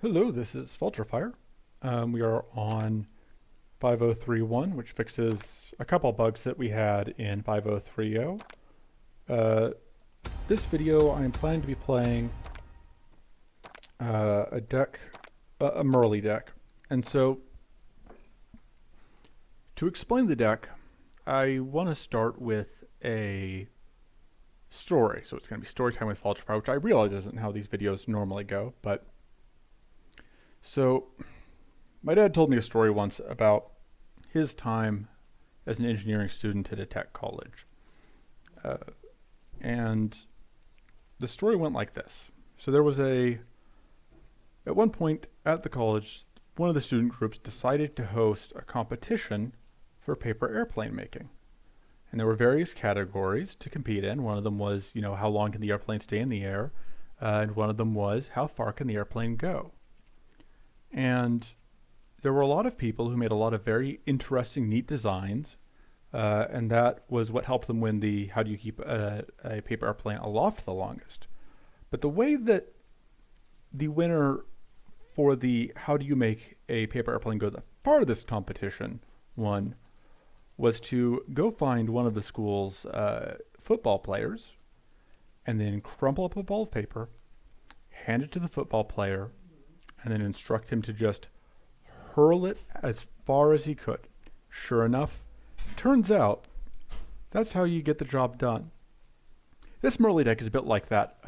Hello, this is Falterfire. We are on 5031, which fixes a couple bugs that we had in 5030. This video, I'm planning to be playing a deck, a Mirley deck. And so, to explain the deck, I want to start with a story. So it's going to be story time with Falterfire, which I realize isn't how these videos normally go, but so, my dad told me a story once about his time as an engineering student at a tech college. And the story went like this. So at one point at the college, one of the student groups decided to host a competition for paper airplane making. And there were various categories to compete in. One of them was, how long can the airplane stay in the air? And one of them was, how far can the airplane go? And there were a lot of people who made a lot of very interesting, neat designs. And that was what helped them win the how do you keep a paper airplane aloft the longest. But the way that the winner for the how do you make a paper airplane go the farthest competition won was to go find one of the school's football players and then crumple up a ball of paper, hand it to the football player, and then instruct him to just hurl it as far as he could. Sure enough, turns out that's how you get the job done. This Mirley deck is a bit like that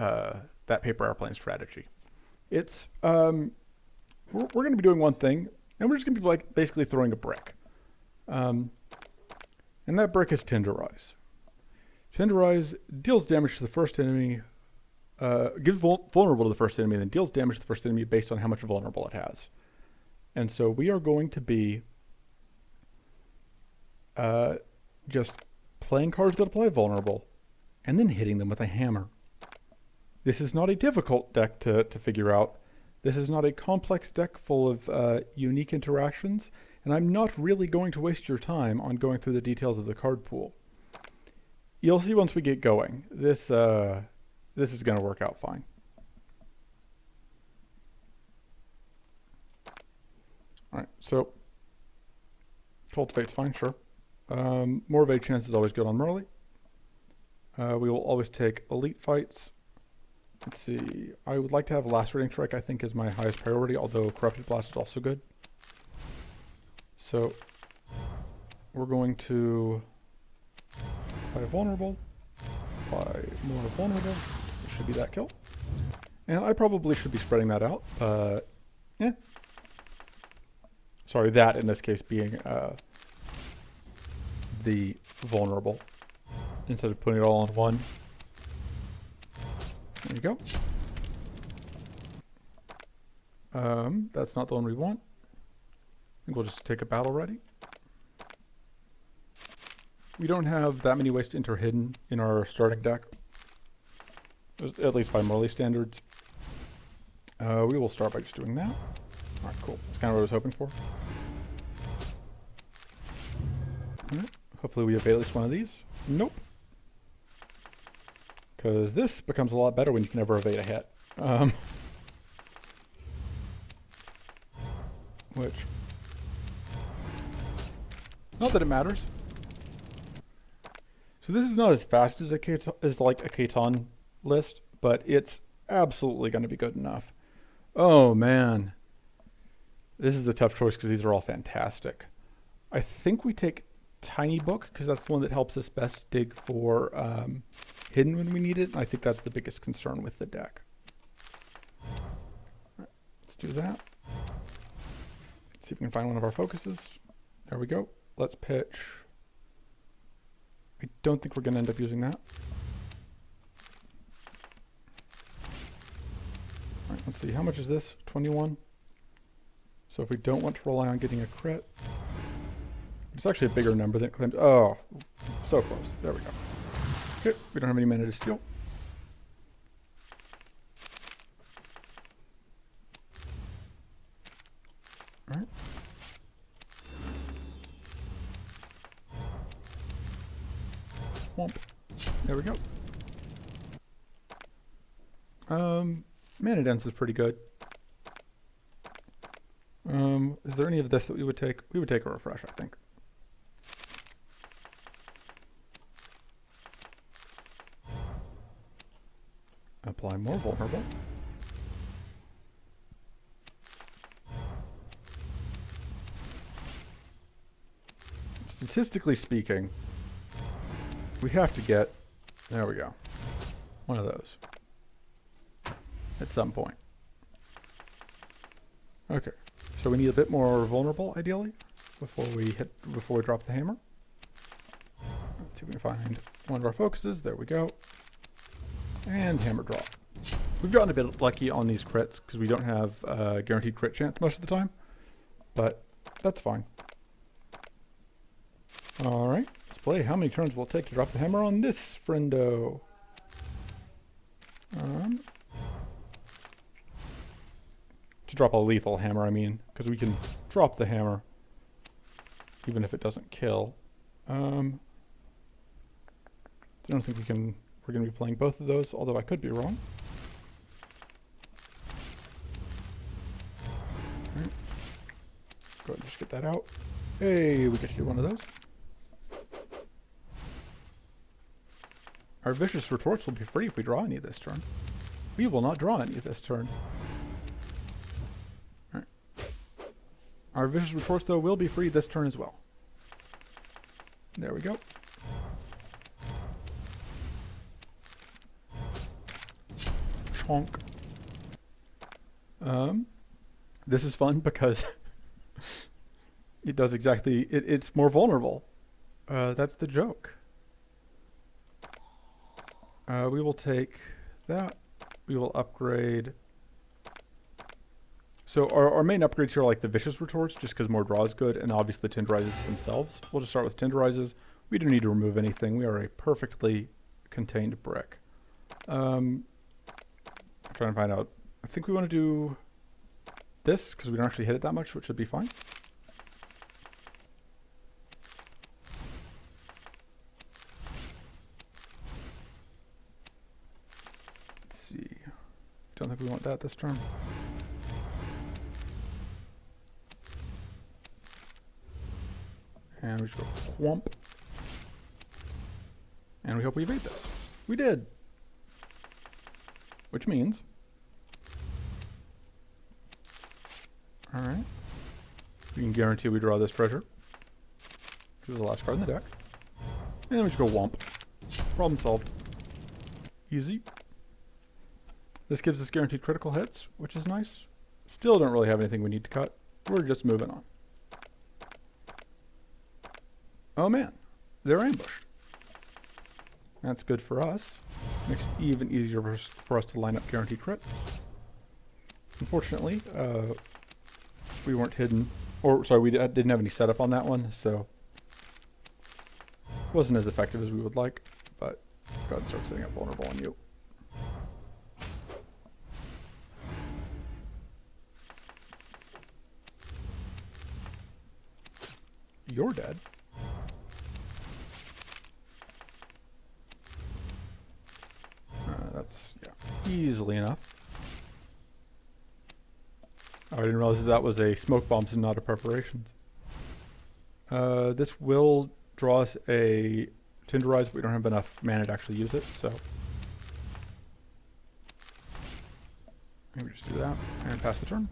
paper airplane strategy. It's we're going to be doing one thing, and we're just going to be basically throwing a brick, and that brick is Tenderize. Tenderize deals damage to the first enemy. Gives vulnerable to the first enemy and then deals damage to the first enemy based on how much vulnerable it has. And so we are going to be just playing cards that apply vulnerable and then hitting them with a hammer. This is not a difficult deck to figure out. This is not a complex deck full of unique interactions, and I'm not really going to waste your time on going through the details of the card pool. You'll see once we get going. This is going to work out fine. All right, so Cultivate's fine, sure. More evade chance is always good on Mirley. We will always take elite fights. Let's see. I would like to have Lacerating Strike, I think, is my highest priority, although Corrupted Blast is also good. So we're going to apply vulnerable, apply more vulnerable. Should be that kill. And I probably should be spreading that out. Yeah. Sorry, that in this case being the vulnerable instead of putting it all on one. There you go. That's not the one we want. I think we'll just take a battle ready. We don't have that many ways to enter hidden in our starting deck, at least by Mirley standards. We will start by just doing that. All right, cool. That's kind of what I was hoping for. All right. Hopefully we evade at least one of these. Nope. Because this becomes a lot better when you can never evade a hit. Which, not that it matters. So this is not as fast as like a Katon list, but it's absolutely going to be good enough. Oh man, this is a tough choice because these are all fantastic. I think we take Tiny Book because that's the one that helps us best dig for hidden when we need it. And I think that's the biggest concern with the deck. All right, let's do that. See if we can find one of our focuses. There we go. Let's pitch. I don't think we're going to end up using that. All right, let's see. How much is this? 21. So if we don't want to rely on getting a crit, it's actually a bigger number than it claims. Oh, so close. There we go. Okay, we don't have any mana to steal. All right. Womp. There we go. Mana Dance is pretty good. Is there any of this that we would take? We would take a refresh, I think. Apply more vulnerable. Statistically speaking, we have to get, there we go, one of those at some point. Okay, so we need a bit more vulnerable, ideally, before we drop the hammer. Let's see if we can find one of our focuses. There we go. And hammer drop. We've gotten a bit lucky on these crits because we don't have guaranteed crit chance most of the time, but that's fine. All right, display how many turns will it take to drop the hammer on this friendo. To drop a lethal hammer, I mean, because we can drop the hammer even if it doesn't kill. I don't think we can. We're going to be playing both of those, although I could be wrong. All right. Go ahead and just get that out. Hey, we get to do one of those. Our vicious retorts will be free if we draw any this turn. We will not draw any this turn. All right. Our vicious retorts, though, will be free this turn as well. There we go. Chonk. This is fun because it does exactly, it's more vulnerable. That's the joke. We will take that. We will upgrade. So our main upgrades here are like the vicious retorts, just because more draw is good, and obviously the tenderizers themselves. We'll just start with tenderizers. We don't need to remove anything. We are a perfectly contained brick. I'm trying to find out. I think we want to do this because we don't actually hit it that much, which should be fine. Let's see. Don't think we want that this turn. And we just go whomp. And we hope we evade this. We did. Which means, all right, we can guarantee we draw this treasure, which is the last card in the deck. And then we just go whomp. Problem solved. Easy. This gives us guaranteed critical hits, which is nice. Still don't really have anything we need to cut. We're just moving on. Oh man, they're ambushed. That's good for us. Makes it even easier for us to line up guaranteed crits. Unfortunately, we weren't hidden, or sorry, we didn't have any setup on that one, so it wasn't as effective as we would like, but go ahead and start setting up vulnerable on you. You're dead. That's, yeah, easily enough. Oh, I didn't realize that was a smoke bombs and not a preparations. This will draw us a tenderize, but we don't have enough mana to actually use it, so maybe just do that and pass the turn.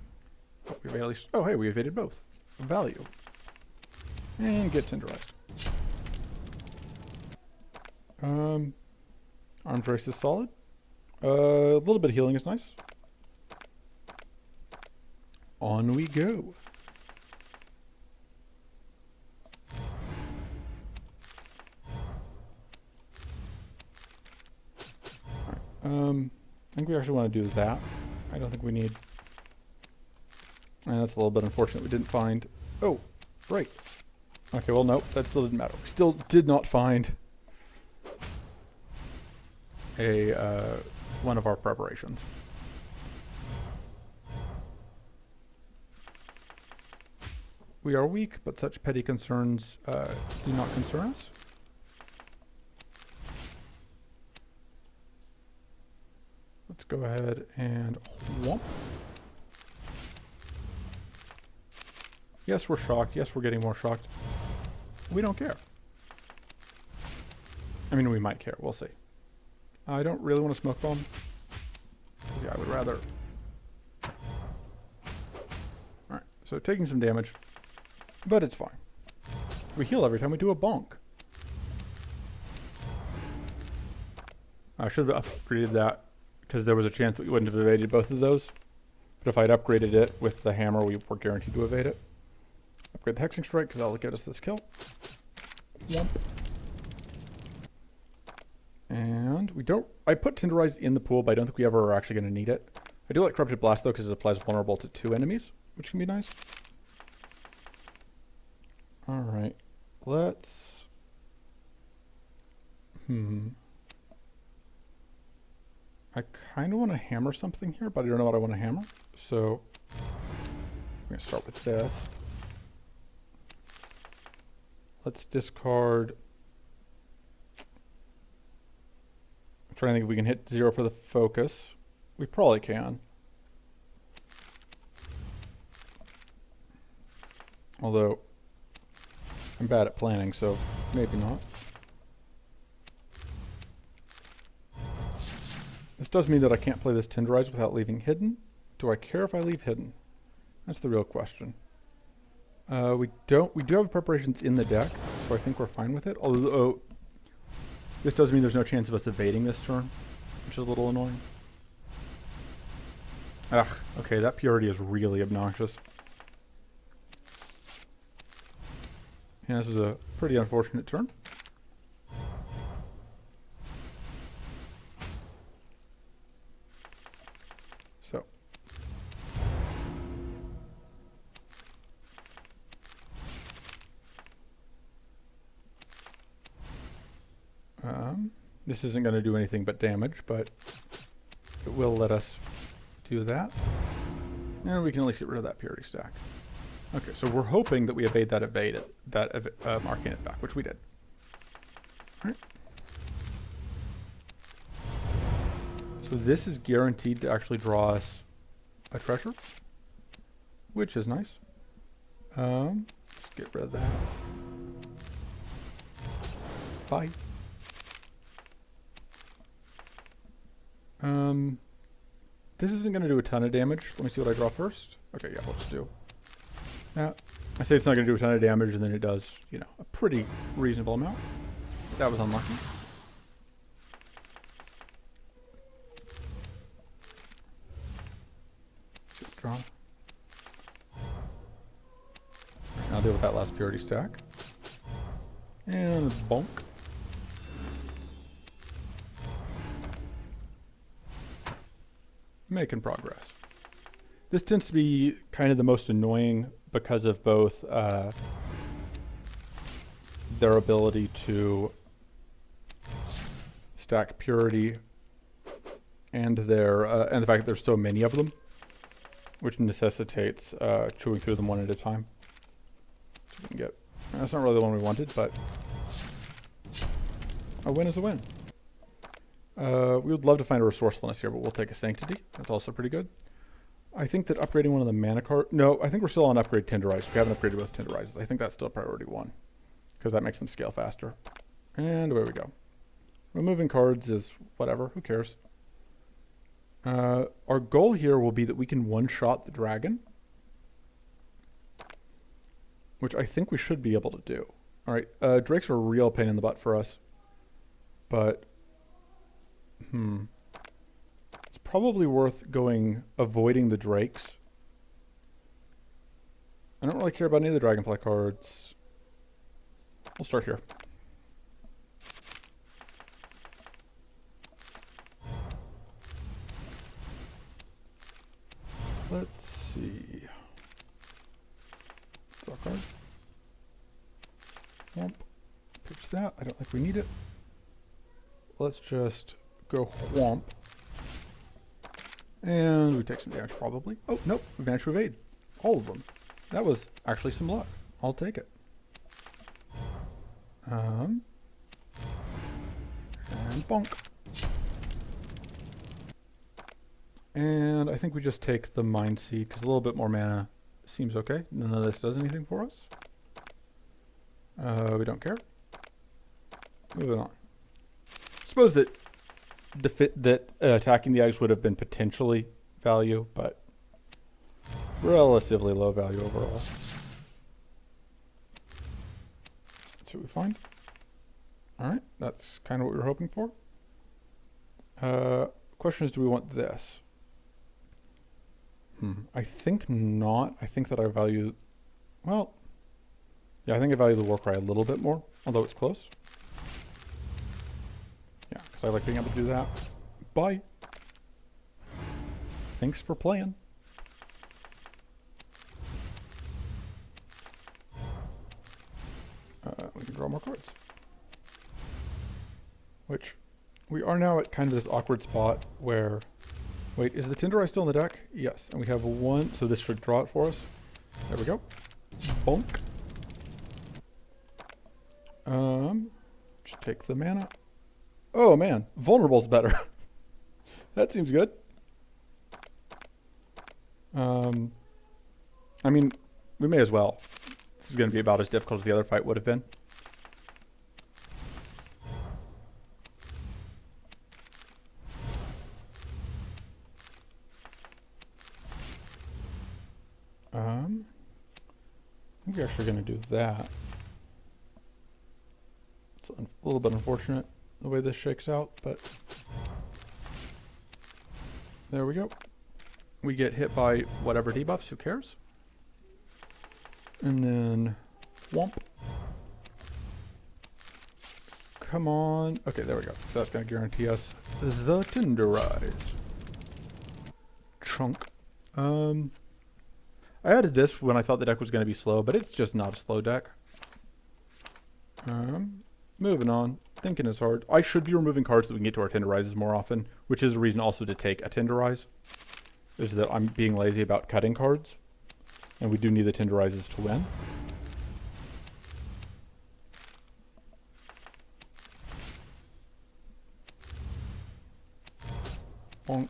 Hope we at least, oh hey, we evaded both. Value. And get tenderized. Arms race is solid. A little bit of healing is nice. On we go. Right. I think we actually want to do that. I don't think we need. And that's a little bit unfortunate we didn't find. Oh, right. Okay, well, nope, that still didn't matter. We still did not find a one of our preparations. We are weak, but such petty concerns do not concern us. Let's go ahead and whomp. Yes, we're shocked. Yes, we're getting more shocked. We don't care. I mean, we might care. We'll see. I don't really want to smoke bomb. Yeah, I would rather... Alright, so taking some damage. But it's fine. We heal every time we do a bonk. I should have upgraded that because there was a chance that we wouldn't have evaded both of those. But if I'd upgraded it with the hammer, we were guaranteed to evade it. Upgrade the hexing strike because that'll get us this kill. Yep. And we don't... I put Tenderize in the pool, but I don't think we ever are actually going to need it. I do like Corrupted Blast though because it applies vulnerable to 2 enemies, which can be nice. Alright. Let's... I kind of want to hammer something here, but I don't know what I want to hammer. So, I'm going to start with this. Let's discard... I'm trying to think if we can hit 0 for the focus. We probably can. Although, I'm bad at planning, so maybe not. This does mean that I can't play this Tenderize without leaving hidden. Do I care if I leave hidden? That's the real question. We do have preparations in the deck, so I think we're fine with it. Although, this does mean there's no chance of us evading this turn, which is a little annoying. Ugh, okay, that purity is really obnoxious. Yeah, this is a pretty unfortunate turn. So. This isn't going to do anything but damage, but it will let us do that. And we can at least get rid of that purity stack. Okay, so we're hoping that we evade that marking it back, which we did. All right. So this is guaranteed to actually draw us a treasure, which is nice. Let's get rid of that. Bye. This isn't going to do a ton of damage. Let me see what I draw first. Okay, yeah, let's do that. I say it's not going to do a ton of damage, and then it does, you know, a pretty reasonable amount. That was unlucky. Draw. Right, I'll deal with that last purity stack. And bonk. Making progress. This tends to be kind of the most annoying because of both their ability to stack purity and their and the fact that there's so many of them, which necessitates chewing through them one at a time. So we can get. That's not really the one we wanted, but a win is a win. We would love to find a resourcefulness here, but we'll take a sanctity. That's also pretty good. I think that upgrading one of the mana card... No, I think we're still on upgrade Tenderize. We haven't upgraded both Tenderizes. I think that's still priority 1, because that makes them scale faster. And away we go. Removing cards is whatever. Who cares? Our goal here will be that we can one-shot the dragon, which I think we should be able to do. All right, drakes are a real pain in the butt for us, but... It's probably worth avoiding the drakes. I don't really care about any of the dragonfly cards. We'll start here. Let's see. Draw a card. Womp. Pitch that. I don't think we need it. Let's just go whomp. And we take some damage probably. Oh, nope. We managed to evade all of them. That was actually some luck. I'll take it. And bonk. And I think we just take the Mind Seed because a little bit more mana Seems okay. None of this does anything for us. We don't care. Moving on. Suppose that attacking the eggs would have been potentially value, but relatively low value overall. That's what we find. All right, that's kind of what we were hoping for. Question is, do we want this? I think not. I think that I value, well, yeah, I think I value the war cry a little bit more, although it's close. Yeah, because I like being able to do that. Bye. Thanks for playing. We can draw more cards. Which, we are now at kind of this awkward spot where, wait, is the Tinderize still in the deck? Yes, and we have one, so this should draw it for us. There we go. Bonk. Just take the mana. Oh man, vulnerable's better. That seems good. I mean, we may as well. This is going to be about as difficult as the other fight would have been. I think we're actually going to do that. It's a little bit unfortunate the way this shakes out, but there we go. We get hit by whatever debuffs, who cares? And then whomp. Come on. Okay, there we go. So that's going to guarantee us the Tinderize. Chunk. I added this when I thought the deck was going to be slow, but it's just not a slow deck. Moving on. Thinking is hard. I should be removing cards so we can get to our Tinderizes more often, which is a reason also to take a Tinderize. Is that I'm being lazy about cutting cards, and we do need the Tinderizes to win. Bonk.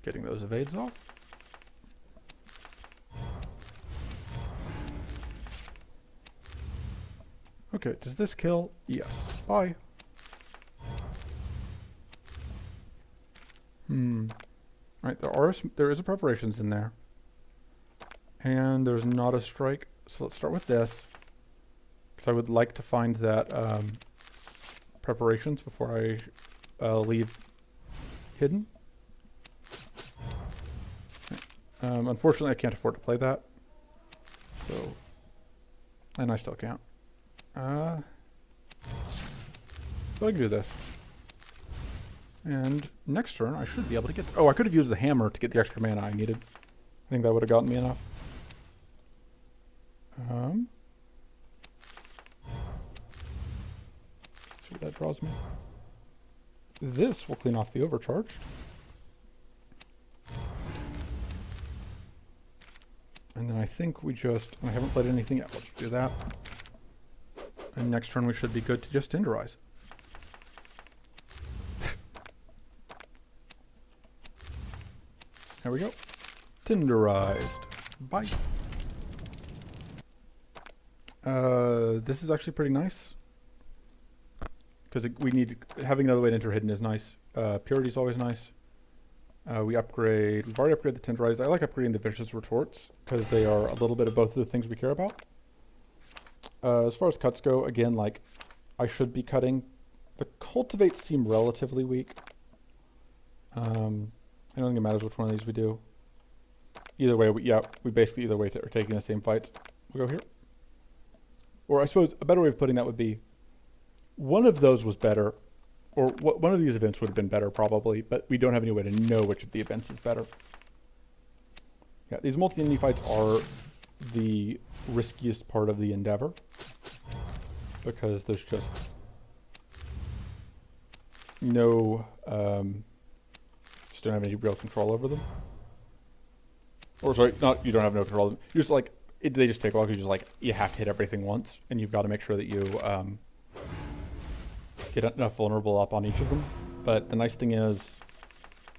Getting those evades off. Okay, does this kill? Yes. Bye. Alright, there is a preparations in there. And there's not a strike. So let's start with this. Because I would like to find that preparations before I leave hidden. Unfortunately, I can't afford to play that. So, and I still can't. But I can do this. And next turn, I should be able to get... Oh, I could have used the hammer to get the extra mana I needed. I think that would have gotten me enough. See what that draws me. This will clean off the overcharge. And then I think we just... I haven't played anything yet. Let's do that. And next turn we should be good to just Tinderize. There we go. Tinderized. Bye. This is actually pretty nice. Because we need... Having another way to enter hidden is nice. Purity is always nice. We've already upgraded the Tinderized. I like upgrading the Vicious Retorts, because they are a little bit of both of the things we care about. As far as cuts go, again, like, I should be cutting. The Cultivates seem relatively weak. I don't think it matters which one of these we do. Either way, we basically either way are taking the same fights. We'll go here. Or I suppose a better way of putting that would be, one of those was better, or one of these events would have been better probably, but we don't have any way to know which of the events is better. Yeah, these multi-entity fights are the riskiest part of the endeavor, because there's just no, just don't have any real control over them. Or sorry, you don't have no control over them. You're just like, they just take a while because you have to hit everything once, and you've got to make sure that you get enough vulnerable up on each of them. But the nice thing is,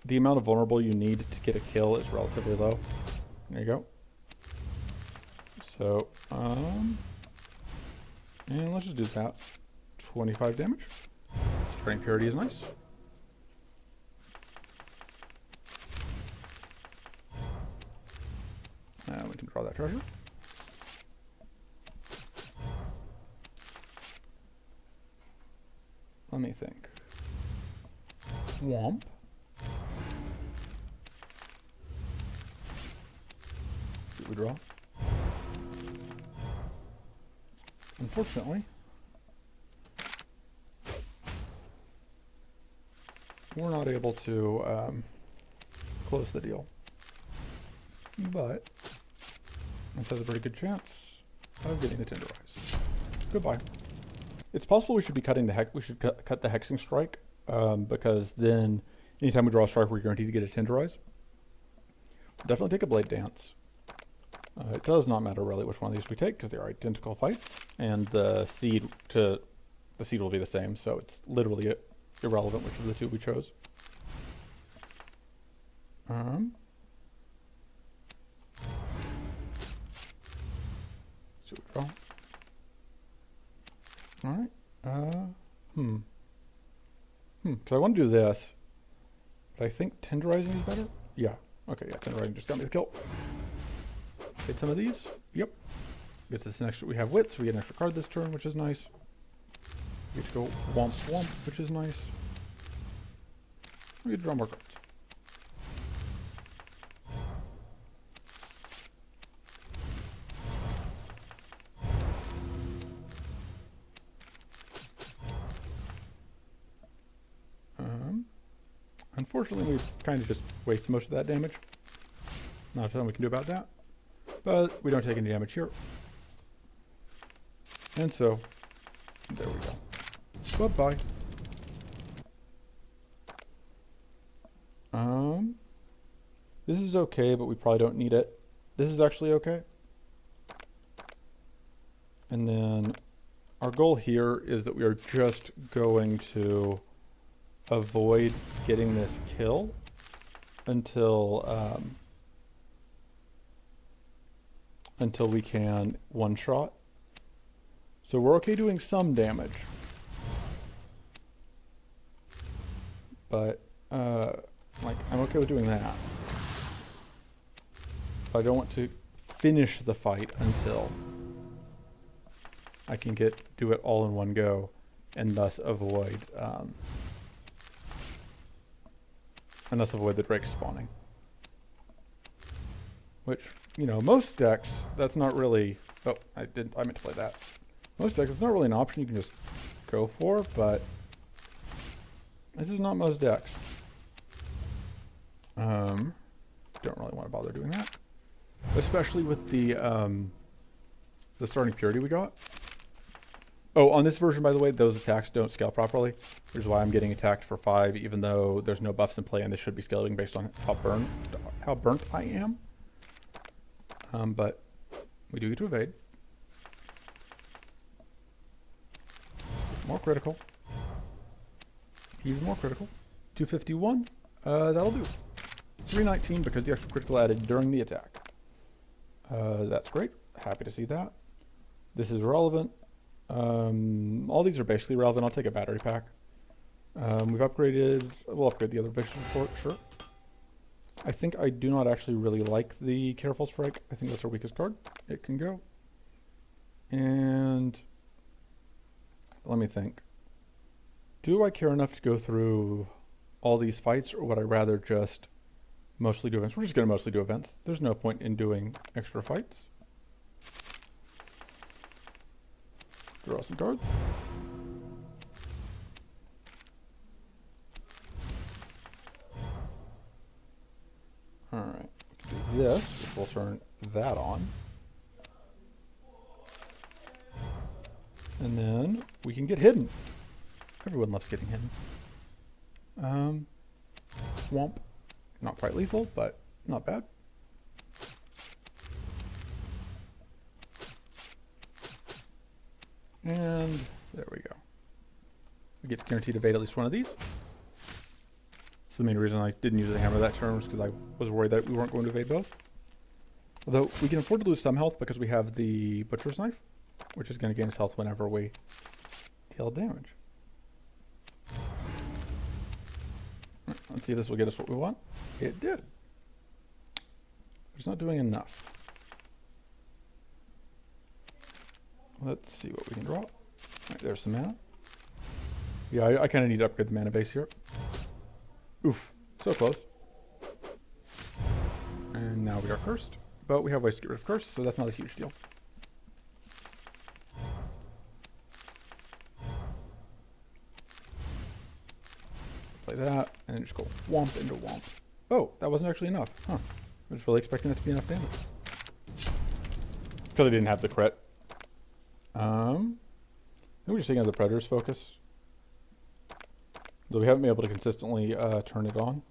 the amount of vulnerable you need to get a kill is relatively low. There you go. So, and let's just do that. 25 damage. Starting purity is nice. We can draw that treasure. Let me think. Womp. Let's see what we draw. Unfortunately, we're not able to close the deal. But this has a pretty good chance of getting the tenderize. Goodbye. It's possible we should be cutting the hex. We should cut the hexing strike because then anytime we draw a strike, we're guaranteed to get a tenderize. Definitely take a blade dance. It does not matter really which one of these we take because they are identical fights, and the seed will be the same. So it's literally irrelevant which of the two we chose. So we draw. All right. Because I want to do this, but I think tenderizing is better. Yeah. Okay. Yeah. Tenderizing just got me the kill. Get some of these. Yep. Gets us an extra. We have wit, so we get an extra card this turn, which is nice. We get to go womp womp, which is nice. We get to draw more cards. Unfortunately, we kind of just waste most of that damage. Not a ton we can do about that. But we don't take any damage here. And so, there we go. Bye-bye. This is okay, but we probably don't need it. This is actually okay. And then our goal here is that we are just going to avoid getting this kill until we can one-shot. So we're okay doing some damage. But, like, I'm okay with doing that. But I don't want to finish the fight until I can do it all in one go and thus avoid the Drake spawning. Which, you know, most decks, that's not really... Oh, I meant to play that. Most decks, it's not really an option you can just go for, but this is not most decks. Don't really want to bother doing that. Especially with the starting purity we got. Oh, on this version, by the way, those attacks don't scale properly, which is why I'm getting attacked for 5, even though there's no buffs in play, and this should be scaling based on how burnt I am. But we do get to evade. More critical. Even more critical. 251. That'll do. 319 because the extra critical added during the attack. That's great. Happy to see that. This is relevant. All these are basically relevant. I'll take a battery pack. We'll upgrade the other vision for it, sure. I think I do not actually really like the Careful Strike. I think that's our weakest card. It can go. And let me think. Do I care enough to go through all these fights, or would I rather just mostly do events? We're just going to mostly do events. There's no point in doing extra fights. Draw some cards. Alright, we can do this, which will turn that on. And then we can get hidden. Everyone loves getting hidden. Womp. Not quite lethal, but not bad. And there we go. We get to guaranteed evade at least one of these. the main reason I didn't use the hammer that turn, was because I was worried that we weren't going to evade both. Although we can afford to lose some health because we have the butcher's knife, which is going to gain us health whenever we deal damage. Right, let's see if this will get us what we want. It did. But it's not doing enough. Let's see what we can draw. Right, there's some mana. Yeah, I kind of need to upgrade the mana base here. Oof, so close. And now we are cursed. But we have ways to get rid of curse, so that's not a huge deal. Play that, and then just go whomp into whomp. Oh, that wasn't actually enough. Huh. I was really expecting that to be enough damage. Because I didn't have the crit. Maybe we're just taking out the Predator's focus. Though we haven't been able to consistently turn it on.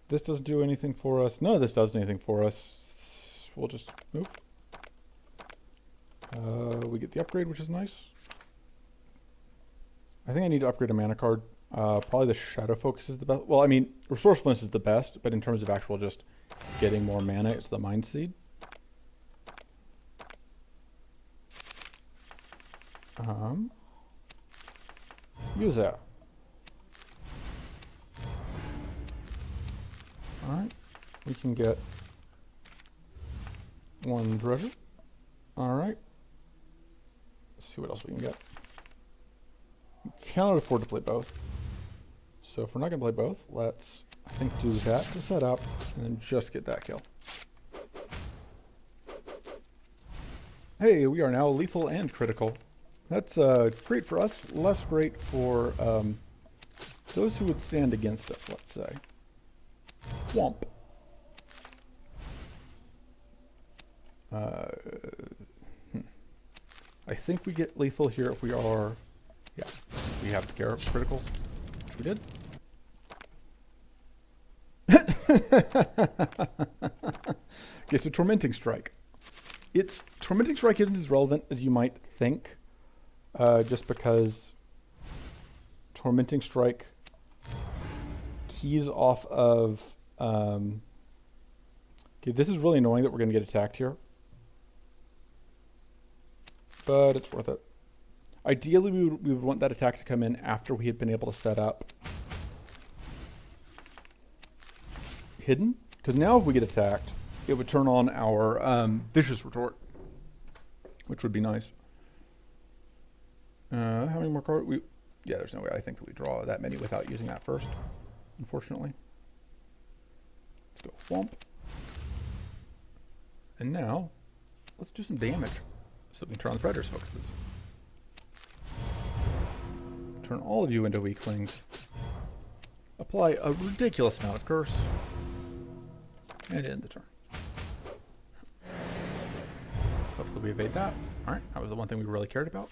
This doesn't do anything for us. None of this does anything for us. We'll just move. We get the upgrade, which is nice. I think I need to upgrade a mana card. Probably the Shadow Focus is the best. Well, I mean, Resourcefulness is the best, but in terms of actual just getting more mana, it's the Mind Seed. Use that. Alright. We can get one treasure. Alright. Let's see what else we can get. We cannot afford to play both. So if we're not going to play both, let's, I think, do that to set up and then just get that kill. Hey, we are now lethal and critical. That's great for us, less great for those who would stand against us, let's say. Whomp. I think we get lethal here if we are... Yeah, we have the criticals, which we did. Okay, so Tormenting Strike. Tormenting Strike isn't as relevant as you might think, just because Tormenting Strike keys off of... okay, this is really annoying that we're going to get attacked here. But it's worth it. Ideally, we would want that attack to come in after we had been able to set up Hidden. Because now if we get attacked, it would turn on our Vicious Retort, which would be nice. How many more cards? Yeah, there's no way I think that we draw that many without using that first, unfortunately. Let's go Whomp. And now, let's do some damage. So we can turn on the Predator's focuses. Turn all of you into weaklings. Apply a ridiculous amount of curse. And end the turn. Hopefully we evade that. Alright, that was the one thing we really cared about.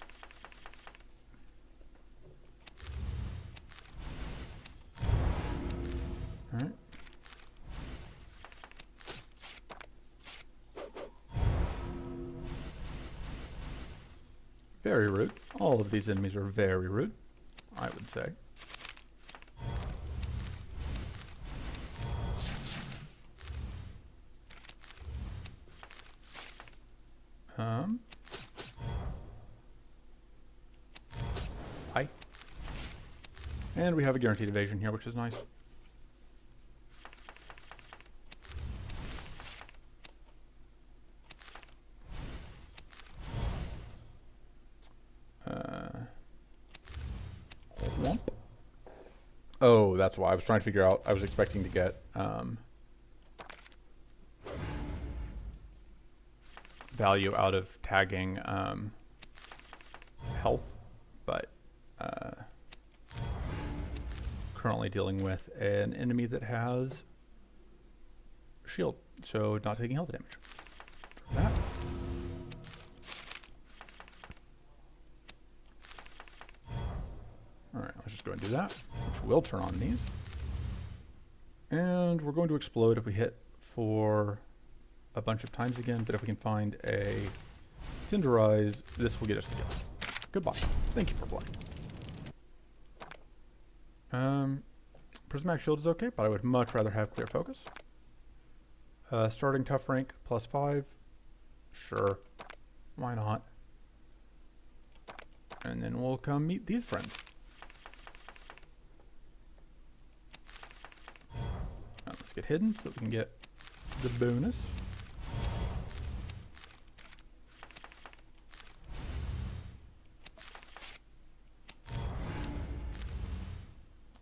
Alright. Very rude. All of these enemies are very rude, I would say. Hi. And we have a guaranteed evasion here, which is nice. Whomp. Oh, that's why. I was trying to figure out. I was expecting to get value out of tagging health, but currently dealing with an enemy that has shield, so not taking health damage. That. Alright, let's just go ahead and do that, which will turn on these. And we're going to explode if we hit for a bunch of times again, but if we can find a Tenderize, this will get us the kill. Goodbye. Thank you for playing. Prismatic Shield is okay, but I would much rather have Clear Focus. Starting Tough Rank +5. Sure. Why not? And then we'll come meet these friends. Now let's get hidden so we can get the bonus.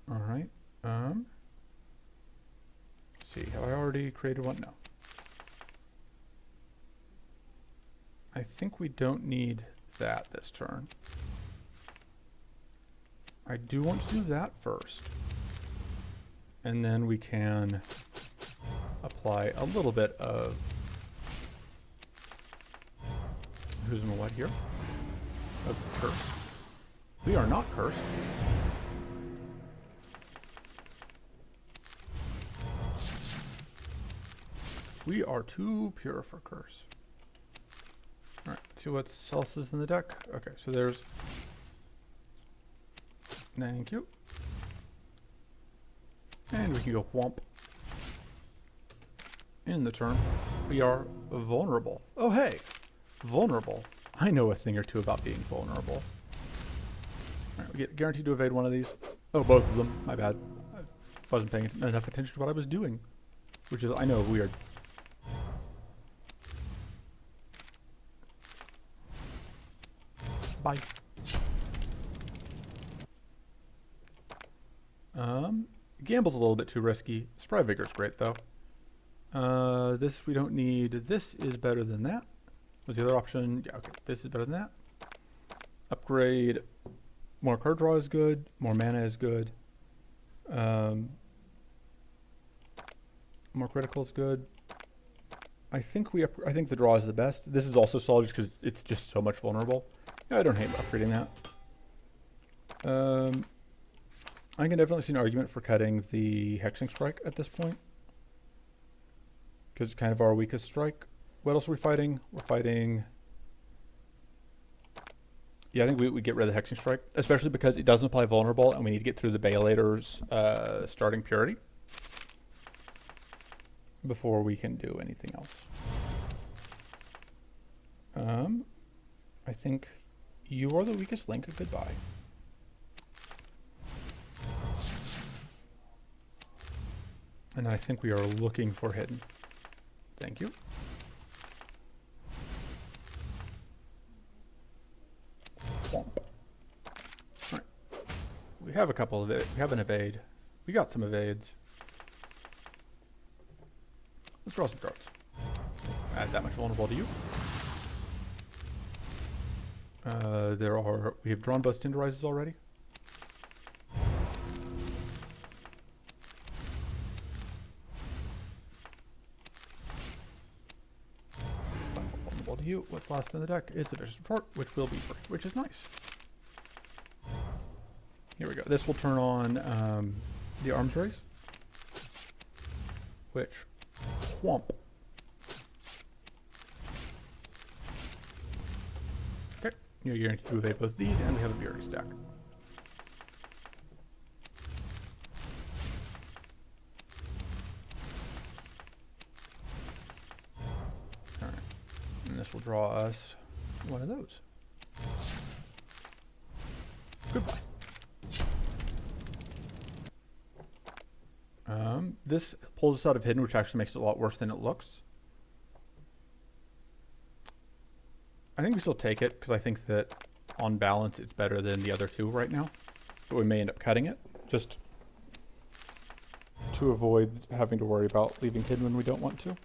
Alright. See, have I already created one? No. I think we don't need that this turn. I do want to do that first. And then we can apply a little bit of who's in the what here? Of curse. We are not cursed. We are too pure for curse. Alright, let's see what else is in the deck. Okay, so there's... Thank you. And we can go whomp. In the turn, we are vulnerable. Oh hey! Vulnerable. I know a thing or two about being vulnerable. Alright, we get guaranteed to evade one of these. Oh, both of them. My bad. I wasn't paying enough attention to what I was doing. Which is, I know, weird. Bye. Gamble's a little bit too risky. Spry Vigor's great though. This we don't need. This is better than that. Was the other option? Yeah, okay. This is better than that. Upgrade. More card draw is good. More mana is good. More critical is good. I think I think the draw is the best. This is also solid just because it's just so much vulnerable. Yeah, I don't hate upgrading that. I can definitely see an argument for cutting the Hexing Strike at this point. Because it's kind of our weakest strike. What else are we fighting? We're fighting... Yeah, I think we get rid of the Hexing Strike. Especially because it doesn't apply vulnerable and we need to get through the Bailator's starting purity. Before we can do anything else. I think you are the weakest link. Goodbye. And I think we are looking for hidden. Thank you. Womp. Alright. We have a couple of it. We have an evade. We got some evades. Let's draw some cards. Add that much vulnerable to you. We have drawn both Tinderizes already. Vulnerable to you. What's last in the deck? It's a Vicious Retort, which will be free, which is nice. Here we go. This will turn on the Arms Race, which whomp. Okay, you're guaranteed to evade both these, and we have a Mirrey stack. Alright, and this will draw us one of those. Goodbye. This pulls us out of hidden, which actually makes it a lot worse than it looks. I think we still take it, because I think that on balance it's better than the other two right now. But we may end up cutting it, just to avoid having to worry about leaving hidden when we don't want to.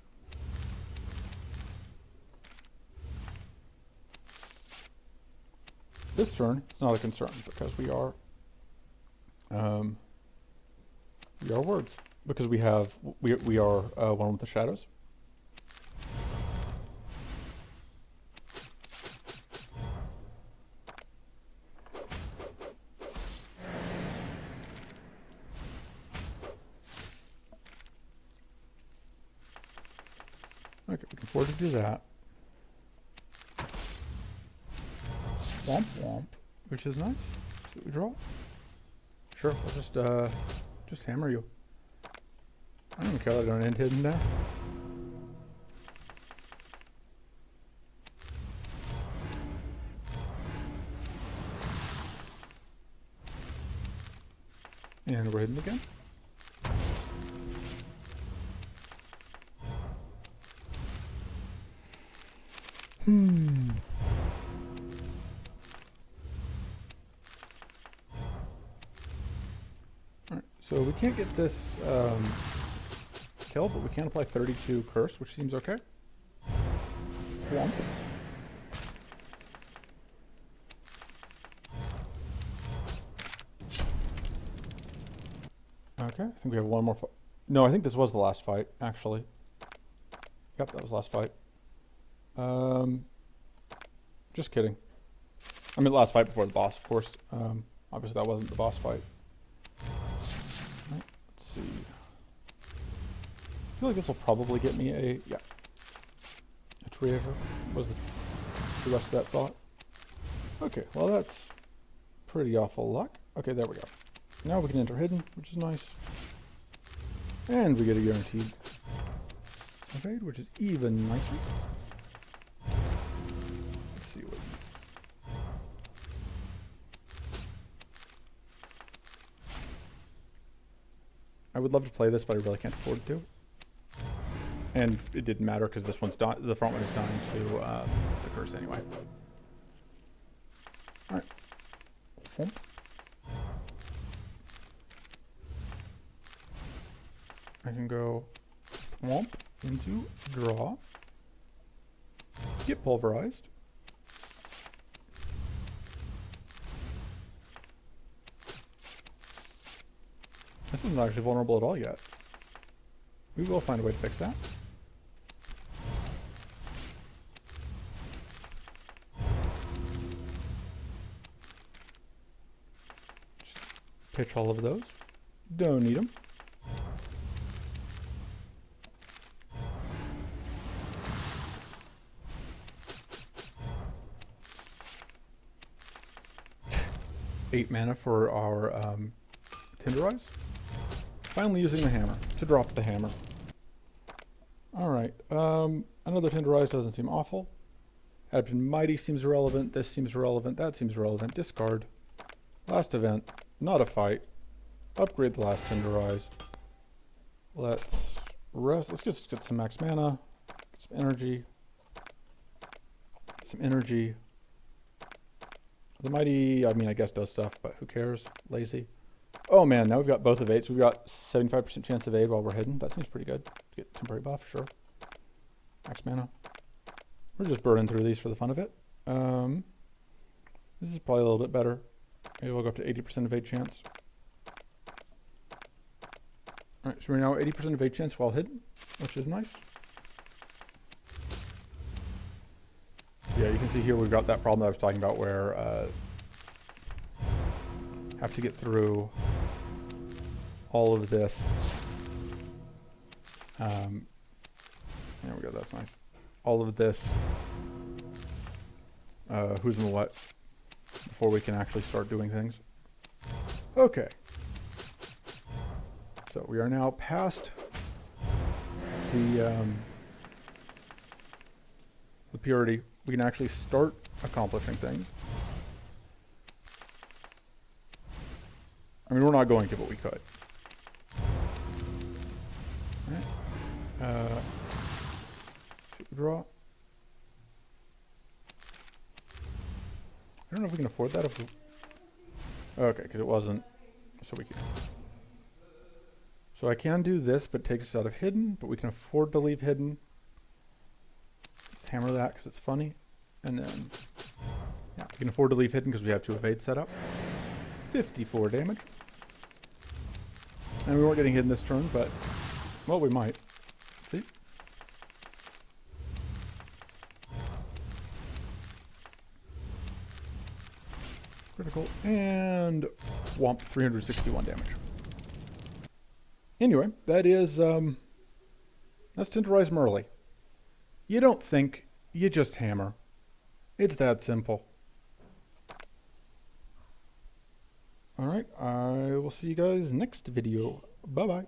This turn, it's not a concern, because we are words. Because we are one with the shadows. Okay, we can afford to do that. Womp womp, which is nice. So we draw. Sure, we'll just Just hammer you. I don't even care that I don't end hidden now. And we're hidden again. Alright, so we can't get this kill, but we can apply 32 curse, which seems okay. Womp. Okay, I think we have one more fight. No, I think this was the last fight, actually. Yep, that was the last fight. Just kidding. I mean, last fight before the boss, of course. Obviously, that wasn't the boss fight. Right, let's see. I feel like this will probably get me a treasure. Was the rest of that thought? Okay, well that's pretty awful luck. Okay, there we go. Now we can enter hidden, which is nice. And we get a guaranteed evade, which is even nicer. Let's see what. I would love to play this, but I really can't afford to. And it didn't matter because this one's the front one is dying to the curse anyway. All right. Thump. I can go thwomp into draw. Get pulverized. This isn't actually vulnerable at all yet. We will find a way to fix that. Just pitch all of those. Don't need them. Eight mana for our Tenderize. Finally using the hammer to drop the hammer. Alright, another Tenderize doesn't seem awful. Adept and Mighty seems irrelevant. This seems irrelevant. That seems irrelevant. Discard. Last event. Not a fight. Upgrade the last Tenderize. Let's rest. Let's just get some max mana. Get some energy. Some energy. The Mighty, I mean, I guess does stuff, but who cares? Lazy. Oh man, now we've got both evades. We've got 75% chance of evade while we're hidden. That seems pretty good. Get temporary buff, sure. Max mana. We're just burning through these for the fun of it. This is probably a little bit better. Maybe we'll go up to 80% evade chance. Alright, so we're now 80% evade chance while hidden, which is nice. Yeah, you can see here we've got that problem that I was talking about where have to get through all of this. There we go, that's nice. All of this who's and what before we can actually start doing things. Okay. So we are now past the purity. We can actually start accomplishing things. I mean, we're not going to, but we could. Alright. Draw. I don't know if we can afford that. If we... Okay, because it wasn't. So we can. So I can do this, but it takes us out of hidden, but we can afford to leave hidden. Let's hammer that because it's funny. And then, yeah, we can afford to leave hidden because we have 2 evades set up. 54 damage. And we weren't getting hidden this turn, but, well, we might. See? Critical, and whomp, 361 damage. Anyway, that is, that's Tenderize Mirley. You don't think, you just hammer. It's that simple. All right, I will see you guys next video. Bye bye.